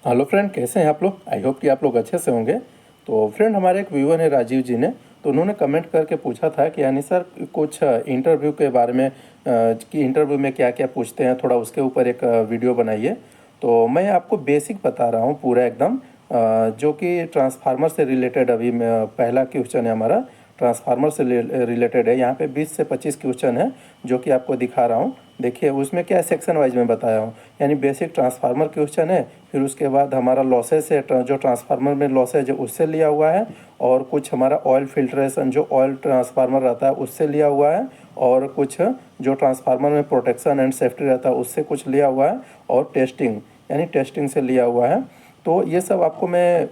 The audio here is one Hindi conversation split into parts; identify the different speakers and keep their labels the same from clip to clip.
Speaker 1: हेलो फ्रेंड, कैसे हैं आप लोग। आई होप कि आप लोग अच्छे से होंगे। तो फ्रेंड, हमारे एक व्यूअर है राजीव जी ने, तो उन्होंने कमेंट करके पूछा था कि यानी सर कुछ इंटरव्यू के बारे में कि इंटरव्यू में क्या क्या पूछते हैं, थोड़ा उसके ऊपर एक वीडियो बनाइए। तो मैं आपको बेसिक बता रहा हूँ पूरा एकदम, जो कि ट्रांसफार्मर से रिलेटेड अभी मैं पहला क्वेश्चन है हमारा, ट्रांसफार्मर से रिलेटेड है। यहाँ पे 20 से 25 क्वेश्चन है जो कि आपको दिखा रहा हूँ। देखिए उसमें क्या सेक्शन वाइज में बताया हूँ, यानी बेसिक ट्रांसफार्मर क्वेश्चन है, फिर उसके बाद हमारा लॉसेस है, जो ट्रांसफार्मर में लॉसेज है उससे लिया हुआ है, और कुछ हमारा ऑयल फिल्ट्रेशन जो ऑयल ट्रांसफार्मर रहता है उससे लिया हुआ है, और कुछ जो ट्रांसफार्मर में प्रोटेक्शन एंड सेफ्टी रहता है उससे कुछ लिया हुआ है, और टेस्टिंग यानी टेस्टिंग से लिया हुआ है। तो ये सब आपको मैं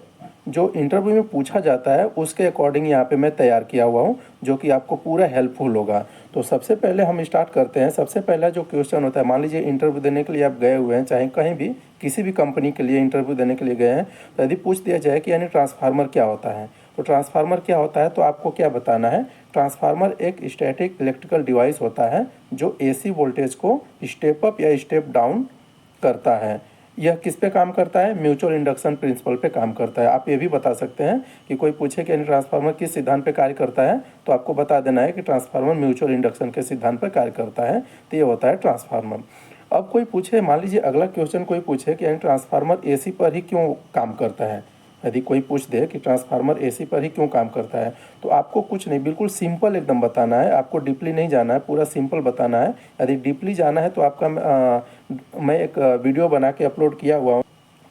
Speaker 1: जो इंटरव्यू में पूछा जाता है उसके अकॉर्डिंग यहाँ पे मैं तैयार किया हुआ हूँ, जो कि आपको पूरा हेल्पफुल होगा। तो सबसे पहले हम स्टार्ट करते हैं। सबसे पहला जो क्वेश्चन होता है, मान लीजिए इंटरव्यू देने के लिए आप गए हुए हैं, चाहे कहीं भी किसी भी कंपनी के लिए इंटरव्यू देने के लिए गए हैं, तो यदि पूछ दिया जाए कि यानी ट्रांसफार्मर क्या होता है, तो ट्रांसफार्मर क्या होता है तो आपको क्या बताना है। ट्रांसफार्मर एक स्टैटिक इलेक्ट्रिकल डिवाइस होता है जो एसी वोल्टेज को स्टेप अप या स्टेप डाउन करता है। यह किस पे काम करता है, म्यूचुअल इंडक्शन प्रिंसिपल पे काम करता है। आप ये भी बता सकते हैं कि कोई पूछे कि ट्रांसफार्मर किस सिद्धांत पे कार्य करता है, तो आपको बता देना है कि ट्रांसफार्मर म्यूचुअल इंडक्शन के सिद्धांत पर कार्य करता है। तो ये होता है ट्रांसफार्मर। अब कोई पूछे, मान लीजिए अगला क्वेश्चन कोई पूछे कि ट्रांसफार्मर एसी पर ही क्यों काम करता है। यदि कोई पूछ दे कि ट्रांसफार्मर एसी पर ही क्यों काम करता है, तो आपको कुछ नहीं, बिल्कुल सिंपल एकदम बताना है। आपको डीपली नहीं जाना है, पूरा सिंपल बताना है। यदि डीपली जाना है तो आपका मैं एक वीडियो बना के अपलोड किया हुआ हूँ।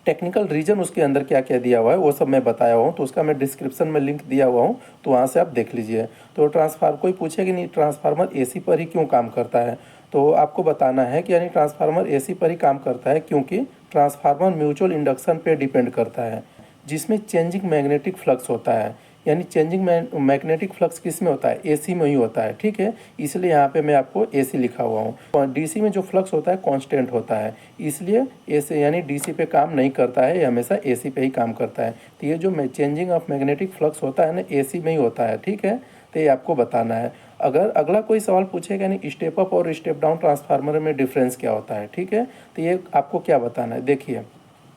Speaker 1: टेक्निकल रीजन उसके अंदर क्या क्या दिया हुआ है वो सब मैं बताया हुआ हूँ, तो उसका मैं डिस्क्रिप्शन में लिंक दिया हुआ हूँ, तो वहाँ से आप देख लीजिए। तो कोई पूछे कि नहीं ट्रांसफार्मर एसी पर ही क्यों काम करता है, तो आपको बताना है कि यानी ट्रांसफार्मर एसी पर ही काम करता है क्योंकि ट्रांसफार्मर म्यूचुअल इंडक्शन पे डिपेंड करता है, जिसमें चेंजिंग मैग्नेटिक फ्लक्स होता है। यानी चेंजिंग मैग्नेटिक फ्लक्स किस में होता है, एसी में ही होता है। ठीक है, इसलिए यहाँ पे मैं आपको एसी लिखा हुआ हूँ। और डीसी में जो फ्लक्स होता है कांस्टेंट होता है, इसलिए एसी यानी डीसी पे काम नहीं करता है, ये हमेशा एसी पे ही काम करता है। तो ये जो चेंजिंग ऑफ मैग्नेटिक फ्लक्स होता है ना, एसी में ही होता है। ठीक है, तो ये आपको बताना है। अगर अगला कोई सवाल पूछेगा यानी स्टेप अप और स्टेप डाउन ट्रांसफार्मर में डिफरेंस क्या होता है, ठीक है, तो ये आपको क्या बताना है। देखिए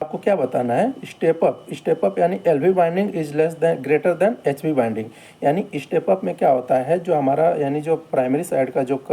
Speaker 1: आपको क्या बताना है, स्टेप अप यानी LV binding is less than greater than HV binding. यानी स्टेप अप में क्या होता है, जो हमारा यानी जो प्राइमरी साइड का जो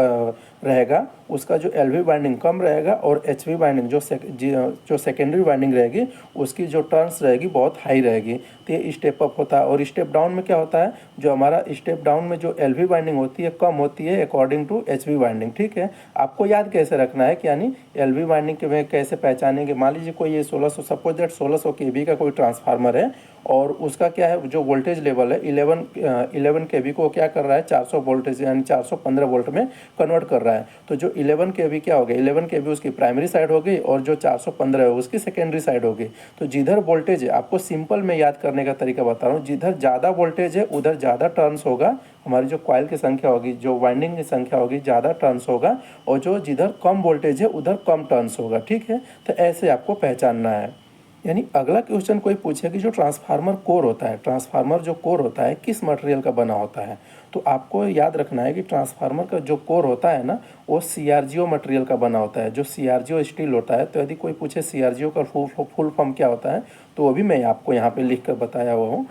Speaker 1: रहेगा उसका जो एलवी बाइंडिंग कम रहेगा, और एचवी बाइंडिंग जो सेकेंडरी बाइंडिंग रहेगी उसकी जो टर्न्स रहेगी बहुत हाई रहेगी। तो ये स्टेप अप होता है। और स्टेप डाउन में क्या होता है, जो हमारा स्टेप डाउन में जो एलवी बाइंडिंग होती है कम होती है अकॉर्डिंग टू एचवी बाइंडिंग। ठीक है, आपको याद कैसे रखना है कि यानी एलवी बाइंडिंग के में कैसे पहचानेंगे। मान लीजिए कोई ये 1600, सपोज दैट 1600 केवी का कोई ट्रांसफार्मर है, और उसका क्या है जो वोल्टेज लेवल है 11 केवी को क्या कर रहा है 400 वोल्टेज यानी 415 वोल्ट में कन्वर्ट कर रहा है। तो जो 11 केवी क्या हो गया, 11 केवी उसकी प्राइमरी साइड हो गई, और जो 415 है उसकी सेकेंडरी साइड हो गई। तो जिधर वोल्टेज है, आपको सिंपल में याद करने का तरीका बता रहा हूँ, जिधर ज़्यादा वोल्टेज है उधर ज़्यादा टर्न्स होगा, हमारी जो कॉइल की संख्या होगी, जो वाइंडिंग की संख्या होगी, ज़्यादा टर्न्स होगा, और जो जिधर कम वोल्टेज है उधर कम टर्न्स होगा। ठीक है, तो ऐसे आपको पहचानना है। यानी अगला क्वेश्चन कोई पूछे कि जो ट्रांसफार्मर कोर होता है, ट्रांसफार्मर जो कोर होता है किस मटेरियल का बना होता है, तो आपको याद रखना है कि ट्रांसफार्मर का जो कोर होता है ना, वो सीआरजीओ मटेरियल का बना होता है, जो सीआरजीओ स्टील होता है। तो यदि कोई पूछे सीआरजीओ का फुल फॉर्म क्या होता है, तो वो भी मैं आपको यहाँ पे लिख कर बताया हुआ हूँ।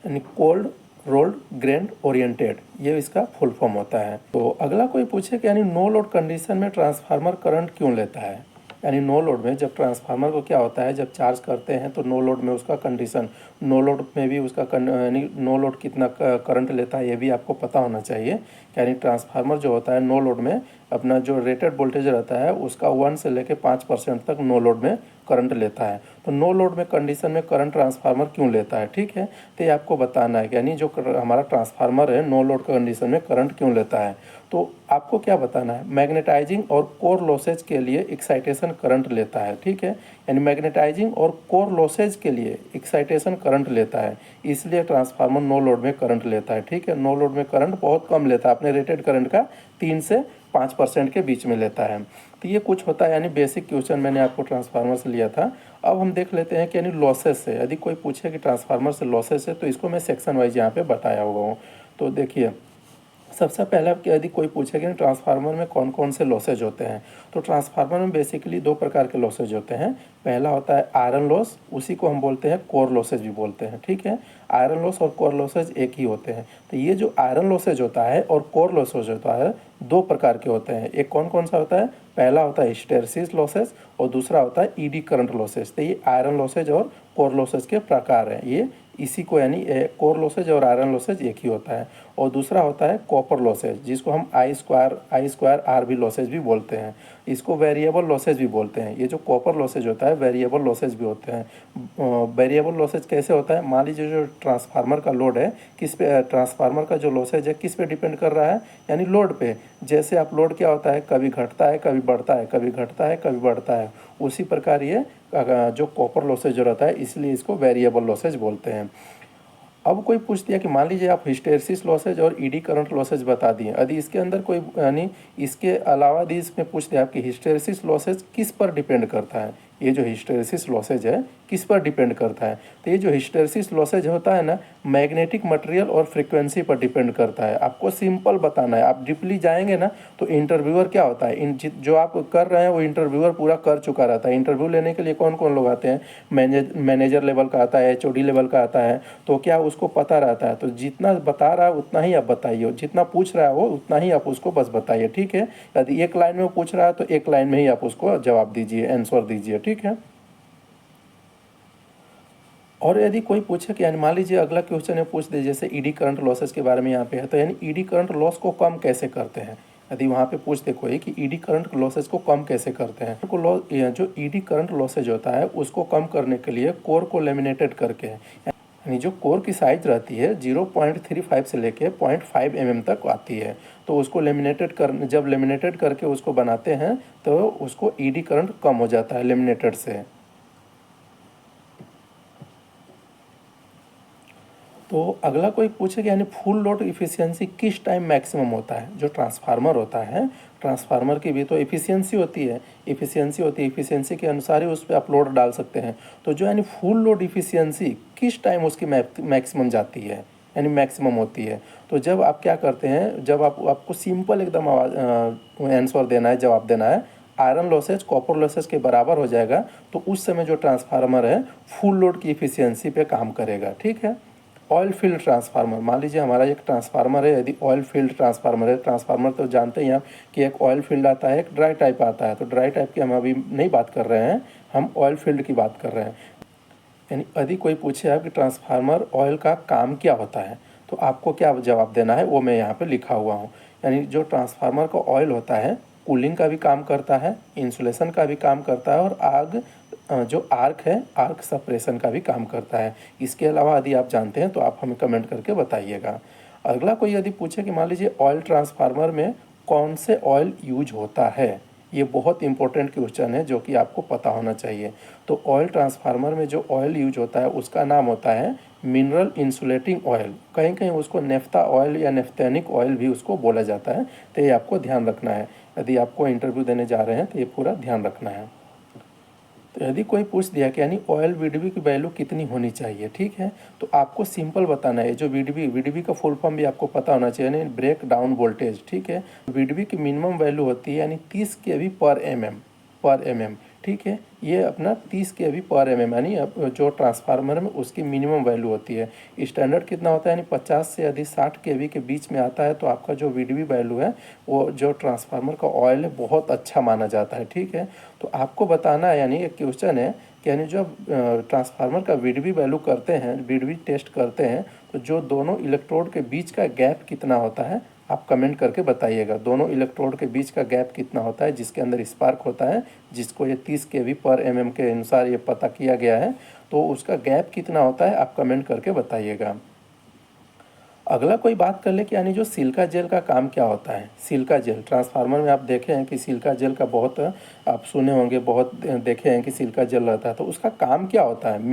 Speaker 1: यानी कोल्ड रोल्ड ग्रेन ओरिएंटेड, ये इसका फुल फॉर्म होता है। तो अगला कोई पूछे कि यानी नो लोड कंडीशन में ट्रांसफार्मर करंट क्यों लेता है। यानी नो लोड में जब ट्रांसफार्मर को क्या होता है, जब चार्ज करते हैं तो नो लोड में उसका कंडीशन, नो लोड में भी उसका यानी नो लोड कितना करंट लेता है ये भी आपको पता होना चाहिए। यानी ट्रांसफार्मर जो होता है नो लोड में अपना जो रेटेड वोल्टेज रहता है उसका 1 से लेकर 5% तक नो लोड में करंट लेता है। तो नो लोड में कंडीशन में करंट ट्रांसफार्मर क्यों लेता है, ठीक है, तो ये आपको बताना है कि यानी जो हमारा ट्रांसफार्मर है नो लोड कंडीशन में करंट क्यों लेता है। तो आपको क्या बताना है, मैग्नेटाइजिंग और कोर लॉसेज के लिए एक्साइटेशन करंट लेता है। ठीक है, यानी मैग्नेटाइजिंग और कोर लॉसेज के लिए एक्साइटेशन करंट लेता है, इसलिए ट्रांसफार्मर नो लोड में करंट लेता है। ठीक है, नो लोड में करंट बहुत कम लेता है, अपने रेटेड करंट का 3 से 5% के बीच में लेता है। तो ये कुछ होता है, यानी बेसिक क्वेश्चन मैंने आपको ट्रांसफार्मर से लिया था। अब हम देख लेते हैं कि यानी लॉसेस से, यदि कोई पूछे कि ट्रांसफार्मर से लॉसेस है, तो इसको मैं सेक्शन वाइज यहाँ पे बताया हुआ हूँ। तो देखिए सबसे पहले कि यदि कोई पूछे कि ट्रांसफार्मर में कौन कौन से लॉसेज होते हैं, तो ट्रांसफार्मर में बेसिकली 2 प्रकार के लॉसेज होते हैं। पहला होता है आयरन लॉस, उसी को हम बोलते हैं कोर लॉसेज भी बोलते हैं, ठीक है। आयरन लॉस और कोर लॉसेज एक ही होते हैं। तो ये जो आयरन लॉसेज होता है और कोर लॉसेज होता है, दो प्रकार के होते हैं। एक कौन कौन सा होता है? पहला होता है हिस्टेरेसिस लॉसेज और दूसरा होता है ईडी करंट लॉसेज। तो ये आयरन लॉसेज और कोर लॉसेज के प्रकार हैं। ये इसी को यानी कोर लॉसेज और आयरन लॉसेज एक ही होता है। और दूसरा होता है कॉपर लॉसेज, जिसको हम आई स्क्वायर आर भी लॉसेज भी बोलते हैं। इसको वेरिएबल लॉसेज भी बोलते हैं। ये जो कॉपर लॉसेज होता है वेरिएबल लॉसेज भी होते हैं। वेरिएबल लॉसेज कैसे होता है? मान लीजिए जो ट्रांसफार्मर का लोड है, किस पे ट्रांसफार्मर का जो लॉसेज है किस पे डिपेंड कर रहा है? यानी लोड पे। जैसे आप लोड क्या होता है, कभी घटता है कभी बढ़ता है, कभी घटता है कभी बढ़ता है, उसी प्रकार ये जो कॉपर लॉसेज जो रहता है, इसलिए इसको वेरिएबल लॉसेज बोलते हैं। अब कोई पूछ दिया कि मान लीजिए आप हिस्टेरेसिस लॉसेज और ईडी करंट लॉसेज बता दिए, यदि इसके अंदर कोई यानी इसके अलावा यदि इसमें पूछ दिया आपकी हिस्टेरेसिस लॉसेज किस पर डिपेंड करता है, ये जो हिस्टेरेसिस लॉसेज है किस पर डिपेंड करता है? तो ये जो हिस्टेरेसिस लॉसेज होता है ना, मैग्नेटिक मटेरियल और फ्रिक्वेंसी पर डिपेंड करता है। आपको सिंपल बताना है। आप डीपली जाएंगे ना तो इंटरव्यूअर क्या होता है, जो आप कर रहे हैं वो इंटरव्यूअर पूरा कर चुका रहता है। इंटरव्यू लेने के लिए कौन कौन लोग आते हैं? मैनेजर लेवल का आता है, एचओडी लेवल का आता है। तो क्या उसको पता रहता है? तो जितना बता रहा है उतना ही आप बताइए, जितना पूछ रहा है वो उतना ही आप उसको बस बताइए, ठीक है। यदि एक लाइन में पूछ रहा है तो एक लाइन में ही आप उसको जवाब दीजिए, आंसर दीजिए, ठीक है। और यदि कोई पूछे कि यानी मान लीजिए अगला क्वेश्चन है पूछ दे, जैसे ईडी करंट लॉसेस के बारे में यहाँ पे है, तो यानी ईडी करंट लॉस को कम कैसे करते हैं? यदि वहाँ पे पूछ दे कोई कि ईडी करंट लॉसेज को कम कैसे करते हैं, को लॉस जो ईडी करंट लॉसेज होता है उसको कम करने के लिए कोर को लेमिनेटेड करके, यानी जो कोर की साइज रहती है 0.35 से लेके 0.5 mm तक आती है, तो उसको लेमिनेटेड जब लेमिनेटेड करके उसको बनाते हैं तो उसको ईडी करंट कम हो जाता है लेमिनेटेड से। तो अगला कोई पूछे कि यानी फुल लोड इफिशियंसी किस टाइम मैक्सिमम होता है? जो ट्रांसफार्मर होता है, ट्रांसफार्मर की भी तो इफिशियंसी होती है, इफिशियंसी के अनुसार ही उस पर आप लोड डाल सकते हैं। तो जो यानी फुल लोड इफिशियंसी किस टाइम उसकी मैक्सिमम जाती है, यानी मैक्सिमम होती है? तो जब आप क्या करते हैं, जब आपको सिंपल एकदम आंसर देना है, जवाब देना है, आयरन लॉसेज कॉपर लॉसेज के बराबर हो जाएगा, तो उस समय जो ट्रांसफार्मर है फुल लोड की इफिशियंसी पे काम करेगा, ठीक है। ऑयल फील्ड ट्रांसफार्मर, मान लीजिए हमारा एक ट्रांसफार्मर है, यदि ऑयल फील्ड ट्रांसफार्मर है, ट्रांसफार्मर तो जानते हैं आप कि एक ऑयल फील्ड आता है, एक ड्राई टाइप आता है। तो ड्राई टाइप की हम अभी नहीं बात कर रहे हैं, हम ऑयल फील्ड की बात कर रहे हैं। यानी यदि कोई पूछे आप कि ट्रांसफार्मर ऑयल का काम क्या होता है, तो आपको क्या जवाब देना है वो मैं यहाँ पे लिखा हुआ हूँ। यानी जो ट्रांसफार्मर का ऑयल होता है कूलिंग का भी काम करता है, इंसुलेशन का भी काम करता है, और आग जो आर्क है आर्क सप्रेशन का भी काम करता है। इसके अलावा यदि आप जानते हैं तो आप हमें कमेंट करके बताइएगा। अगला कोई यदि पूछे कि मान लीजिए ऑयल ट्रांसफार्मर में कौन से ऑयल यूज होता है, ये बहुत इंपॉर्टेंट क्वेश्चन है जो कि आपको पता होना चाहिए। तो ऑयल ट्रांसफार्मर में जो ऑयल यूज होता है उसका नाम होता है मिनरल इंसुलेटिंग ऑयल, कहीं कहीं उसको नेफ्था ऑयल या नेफ्थेनिक ऑयल भी उसको बोला जाता है। तो ये आपको ध्यान रखना है, यदि आपको इंटरव्यू देने जा रहे हैं तो ये पूरा ध्यान रखना है। तो यदि कोई पूछ दिया कि यानी ऑयल वीडीवी की वैल्यू कितनी होनी चाहिए, ठीक है, तो आपको सिंपल बताना है। जो वीडीवी का फुल फॉर्म भी आपको पता होना चाहिए, यानी ब्रेक डाउन वोल्टेज, ठीक है। वीडीवी की मिनिमम वैल्यू होती है यानी 30 kV पर एम ठीक है। ये अपना 30 kV पर एम यानी जो ट्रांसफार्मर में उसकी मिनिमम वैल्यू होती है। स्टैंडर्ड कितना होता है, यानी 50 से यदि 60 kV के बीच में आता है तो आपका जो वीडीवी वैल्यू है वो जो ट्रांसफार्मर का ऑयल है बहुत अच्छा माना जाता है, ठीक है। तो आपको बताना है, यानी एक क्वेश्चन है कि यानी जब ट्रांसफार्मर का वीडीवी वैल्यू करते हैं, वीडीवी टेस्ट करते हैं, तो जो दोनों इलेक्ट्रोड के बीच का गैप कितना होता है आप कमेंट करके बताइएगा। दोनों इलेक्ट्रोड के बीच का गैप कितना होता है जिसके अंदर स्पार्क होता है, जिसको ये 30 kV पर एम के अनुसार ये पता किया गया है, तो उसका गैप कितना होता है आप कमेंट करके बताइएगा। अगला कोई बात कर ले कि यानी जो सिलिका जेल का काम क्या होता है। सिलिका जेल ट्रांसफार्मर में आप देखे हैं कि सिलिका जेल का बहुत आप सुने होंगे, बहुत देखे हैं कि सिलिका जेल रहता है, तो उसका काम क्या होता है,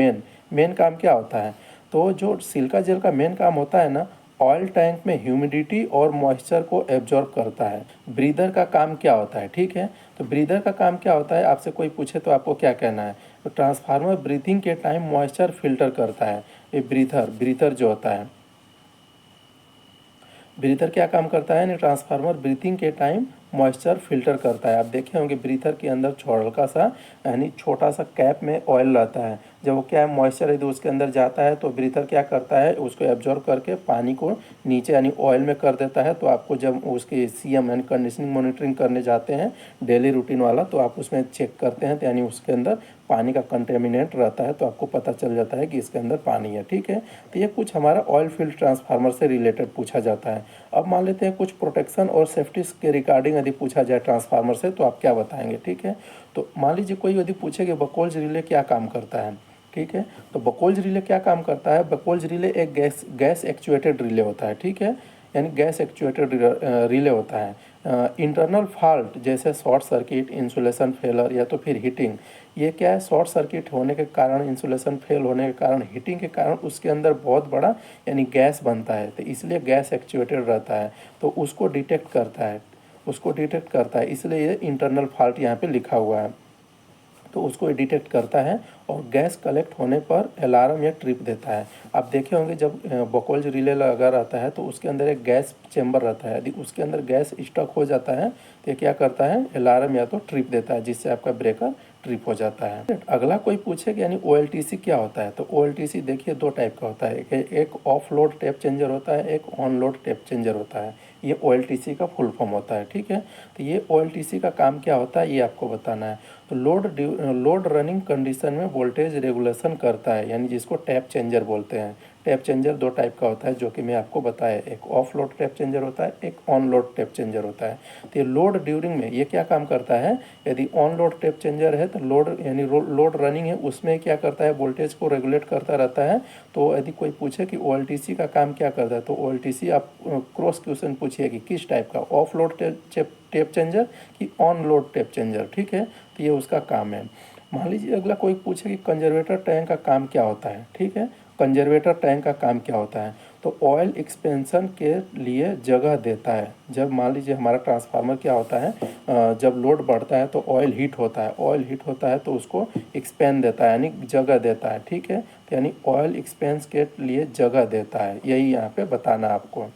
Speaker 1: मेन काम क्या होता है? तो जो सिलिका जेल का मेन काम होता है ना, ऑयल टैंक में ह्यूमिडिटी और मॉइस्चर को एब्जॉर्ब करता है। ब्रीदर का काम क्या होता है, ठीक है। तो ब्रीदर का काम क्या होता है, आपसे कोई पूछे तो आपको क्या कहना है? तो ट्रांसफार्मर ब्रीथिंग के टाइम मॉइस्चर फिल्टर करता है। ये ब्रीथर जो होता है, ब्रीथर क्या काम करता है, ट्रांसफार्मर ब्रीथिंग के टाइम मॉइस्चर फिल्टर करता है। आप देखे होंगे ब्रीथर के अंदर हल्का सा यानी छोटा सा कैप में ऑयल रहता है। जब वो क्या है मॉइस्चर यदि उसके अंदर जाता है तो ब्रीथर क्या करता है उसको एब्जॉर्ब करके पानी को नीचे यानी ऑयल में कर देता है। तो आपको जब उसकी सीएम यानी कंडीशनिंग मॉनिटरिंग करने जाते हैं डेली रूटीन वाला, तो आप उसमें चेक करते हैं तो यानी उसके अंदर पानी का कंटेमिनेंट रहता है, तो आपको पता चल जाता है कि इसके अंदर पानी है। ठीक है, तो ये कुछ हमारा ऑयल फील्ड ट्रांसफार्मर से रिलेटेड पूछा जाता है। अब मान लेते हैं कुछ प्रोटेक्शन और सेफ्टी के रिगार्डिंग यदि पूछा जाए ट्रांसफार्मर से तो आप क्या बताएंगे। ठीक है, तो मान लीजिए कोई यदि पूछे कि बकोल्ज रिले क्या काम करता है। ठीक है, तो बकोल्ज रिले क्या काम करता है। बकोल्ज रिले एक गैस एक्चुएटेड रिले होता है। ठीक है, यानी गैस एक्चुएटेड रिले होता है। इंटरनल फॉल्ट जैसे शॉर्ट सर्किट, इंसुलेशन फेलर या तो फिर हीटिंग, ये क्या है शॉर्ट सर्किट होने के कारण, इंसुलेशन फेल होने के कारण, हीटिंग के कारण उसके अंदर बहुत बड़ा यानी गैस बनता है, तो इसलिए गैस एक्चुएटेड रहता है, तो उसको डिटेक्ट करता है इसलिए ये इंटरनल फॉल्ट यहाँ पे लिखा हुआ है। तो उसको डिटेक्ट करता है और गैस कलेक्ट होने पर अलार्म या ट्रिप देता है। आप देखे होंगे जब बकोल्ज रिले लगा रहता है तो उसके अंदर एक गैस चेंबर रहता है, यदि उसके अंदर गैस स्टक हो जाता है तो ये क्या करता है अलार्म या तो ट्रिप देता है, जिससे आपका ब्रेकर ट्रिप हो जाता है। अगला कोई पूछे कि यानी OLTC क्या होता है, तो OLTC देखिए दो टाइप का होता है, एक ऑफ लोड टेप चेंजर होता है, एक ऑन लोड टेप चेंजर होता है। ये OLTC का फुल फॉर्म होता है। ठीक है, तो ये OLTC का काम क्या होता है ये आपको बताना है। तो लोड रनिंग कंडीशन में वोल्टेज रेगुलेशन करता है, यानी जिसको टैप चेंजर बोलते हैं। टैप चेंजर दो टाइप का होता है जो कि मैं आपको बताया, एक ऑफ लोड टैप चेंजर होता है, एक ऑन लोड टैप चेंजर होता है। तो ये लोड ड्यूरिंग में ये क्या काम करता है, यदि ऑन लोड टैप चेंजर है तो लोड यानी लोड रनिंग है उसमें क्या करता है वोल्टेज को रेगुलेट करता रहता है। तो यदि कोई पूछे कि OLTC का काम क्या करता है, तो OLTC आप क्रॉस क्वेश्चन पूछिए कि किस टाइप का, ऑफ लोड टेप चेंजर कि ऑन लोड टेप चेंजर। ठीक है, तो ये उसका काम है। मान लीजिए अगला कोई पूछे कि कंजर्वेटर टैंक का काम क्या होता है। ठीक है, कंजर्वेटर टैंक का काम क्या होता है, तो ऑयल एक्सपेंशन के लिए जगह देता है। जब मान लीजिए हमारा ट्रांसफार्मर क्या होता है, जब लोड बढ़ता है तो ऑयल हीट होता है तो उसको एक्सपेंड देता है यानी जगह देता है। ठीक है, तो यानी ऑयल एक्सपेंस के लिए जगह देता है, यही यहाँ पे बताना आपको।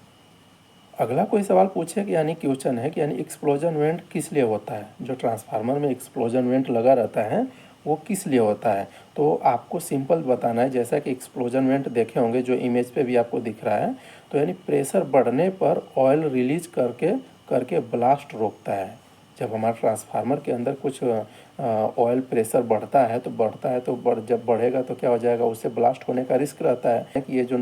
Speaker 1: अगला कोई सवाल पूछे कि यानी क्वेश्चन है कि यानी एक्सप्लोजन वेंट किस लिए होता है, जो ट्रांसफार्मर में एक्सप्लोजन वेंट लगा रहता है वो किस लिए होता है। तो आपको सिंपल बताना है, जैसा कि एक्सप्लोजन वेंट देखे होंगे जो इमेज पे भी आपको दिख रहा है, तो यानी प्रेशर बढ़ने पर ऑयल रिलीज करके करके ब्लास्ट रोकता है। जब हमारा ट्रांसफार्मर के अंदर कुछ ऑयल प्रेशर बढ़ता है तो जब बढ़ेगा तो क्या हो जाएगा, उससे ब्लास्ट होने का रिस्क रहता है कि ये जो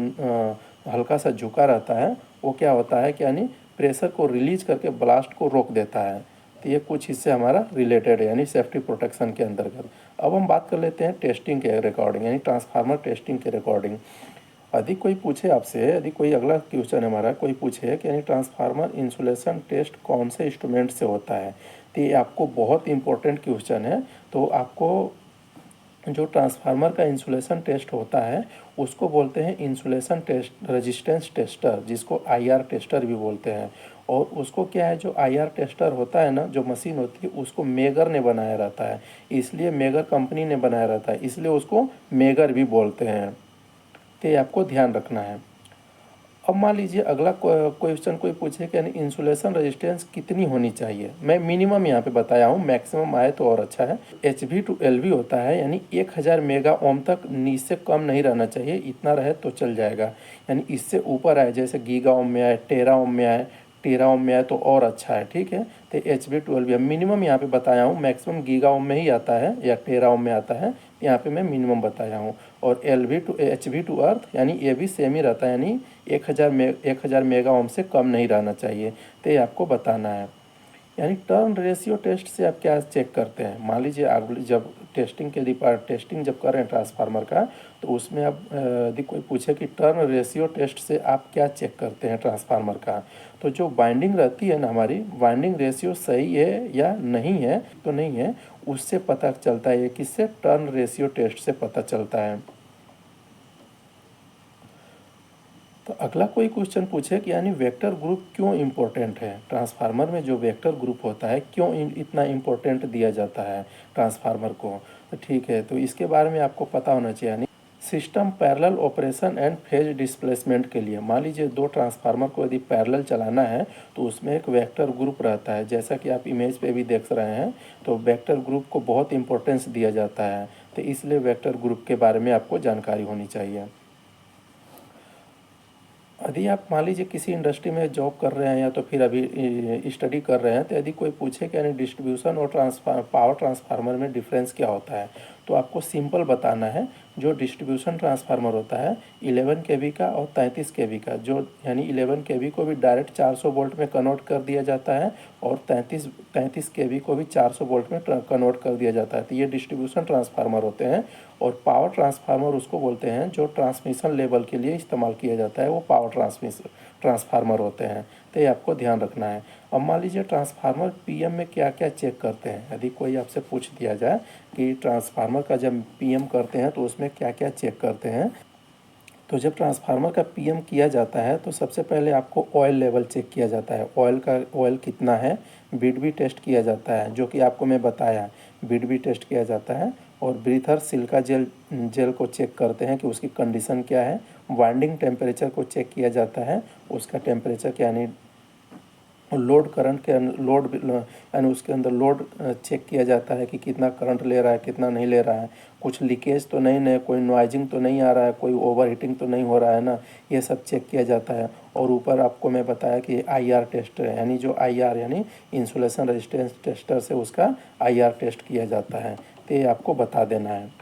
Speaker 1: हल्का सा झुका रहता है वो क्या होता है कि यानी प्रेशर को रिलीज करके ब्लास्ट को रोक देता है। तो ये कुछ इससे हमारा रिलेटेड है यानी सेफ्टी प्रोटेक्शन के अंतर्गत। अब हम बात कर लेते हैं टेस्टिंग के रिकॉर्डिंग यानी ट्रांसफार्मर टेस्टिंग के रिकॉर्डिंग। यदि कोई पूछे आपसे, यदि कोई अगला क्वेश्चन हमारा कोई पूछे कि यानी ट्रांसफार्मर इंसुलेशन टेस्ट कौन से इंस्ट्रूमेंट से होता है, तो ये आपको बहुत इंपॉर्टेंट क्वेश्चन है। तो आपको जो ट्रांसफार्मर का इंसुलेशन टेस्ट होता है उसको बोलते हैं इंसुलेशन टेस्ट रेजिस्टेंस टेस्टर, जिसको IR टेस्टर भी बोलते हैं। और उसको क्या है, जो IR टेस्टर होता है ना, जो मशीन होती है उसको मेगर ने बनाया रहता है, इसलिए मेगर कंपनी ने बनाया रहता है, इसलिए उसको मेगर भी बोलते हैं। तो ये आपको ध्यान रखना है। अब मान लीजिए अगला क्वेश्चन कोई पूछे कि यानी इंसुलेशन रेजिस्टेंस कितनी होनी चाहिए। मैं मिनिमम यहाँ पे बताया हूँ, मैक्सिमम आए तो और अच्छा है। HV to LV होता है यानी 1000 मेगा ओम तक, इससे कम नहीं रहना चाहिए, इतना रहे तो चल जाएगा। यानी इससे ऊपर आए जैसे गीगा ओम में आए, टेरा ओम में आए तो और अच्छा है। ठीक है, तो HV to LV मिनिमम यहाँ पे बताया हूँ, मैक्सिमम गीगा ओम में ही आता है या टेरा ओम में आता है, यहाँ पे मैं मिनिमम बताया हूँ। और HV टू अर्थ यानी ये भी सेम ही रहता है, यानी 1000 मेगा ओम से कम नहीं रहना चाहिए, तो ये आपको बताना है। यानी टर्न रेशियो टेस्ट से आप क्या चेक करते हैं, मान लीजिए आप जब टेस्टिंग जब कर रहे हैं ट्रांसफार्मर का, तो उसमें आप यदि कोई पूछे कि टर्न रेशियो टेस्ट से आप क्या चेक करते हैं ट्रांसफार्मर का, तो जो बाइंडिंग रहती है ना हमारी, बाइंडिंग रेशियो सही है या नहीं है, तो नहीं है, उससे पता चलता है। ये किससे, टर्न रेशियो टेस्ट से पता चलता है। तो अगला कोई क्वेश्चन पूछे कि यानी वेक्टर ग्रुप क्यों इम्पोर्टेंट है, ट्रांसफार्मर में जो वेक्टर ग्रुप होता है क्यों इतना इम्पोर्टेंट दिया जाता है ट्रांसफार्मर को। तो ठीक है, तो इसके बारे में आपको पता होना चाहिए। यानी system parallel operation and phase displacement के लिए, मान लीजिए दो ट्रांसफार्मर को यदि पैरेलल चलाना है तो उसमें एक वेक्टर ग्रुप रहता है, जैसा कि आप इमेज पे भी देख रहे हैं। तो वेक्टर ग्रुप को बहुत इंपॉर्टेंस दिया जाता है, तो इसलिए वेक्टर ग्रुप के बारे में आपको जानकारी होनी चाहिए। यदि आप मान लीजिए किसी इंडस्ट्री में जॉब कर रहे हैं या तो फिर अभी स्टडी कर रहे हैं, तो यदि कोई पूछे कि यानी डिस्ट्रीब्यूशन और पावर ट्रांसफार्मर में डिफरेंस क्या होता है, तो आपको सिंपल बताना है। जो डिस्ट्रीब्यूशन ट्रांसफार्मर होता है 11 केवी का और 33 केवी का, जो यानी 11 केवी को भी डायरेक्ट 400 वोल्ट में कन्वर्ट कर दिया जाता है और 33 केवी को भी 400 वोल्ट में कन्वर्ट कर दिया जाता है। तो ये डिस्ट्रीब्यूशन ट्रांसफार्मर होते हैं। और पावर ट्रांसफार्मर उसको बोलते हैं जो ट्रांसमिशन लेवल के लिए इस्तेमाल किया जाता है, वो पावर ट्रांसफार्मर होते हैं। तो ये आपको ध्यान रखना है। अब मान लीजिए ट्रांसफार्मर पीएम में क्या क्या चेक करते हैं, यदि कोई आपसे पूछ दिया जाए कि ट्रांसफार्मर का जब पीएम करते हैं तो उसमें क्या क्या चेक करते हैं, तो जब ट्रांसफार्मर का पीएम किया जाता है तो सबसे पहले आपको ऑयल लेवल चेक किया जाता है। ऑयल कितना है, बीडबी टेस्ट किया जाता है, जो कि आपको मैं बताया, बीडबी टेस्ट किया जाता है। और ब्रीथर सिलिका जेल को चेक करते हैं कि उसकी कंडीशन क्या है। वाइंडिंग टेम्परेचर को चेक किया जाता है, उसका टेम्परेचर क्या, यानी लोड करंट के लोड यानी उसके अंदर लोड चेक किया जाता है कि कितना करंट ले रहा है, कितना नहीं ले रहा है, कुछ लीकेज तो नहीं है, कोई नॉइजिंग तो नहीं आ रहा है, कोई ओवर हीटिंग तो नहीं हो रहा है ना, ये सब चेक किया जाता है। और ऊपर आपको मैं बताया कि आईआर टेस्ट है, यानी जो आईआर यानी इंसुलेशन रेजिस्टेंस टेस्टर से उसका आईआर टेस्ट किया जाता है। तो ये आपको बता देना है।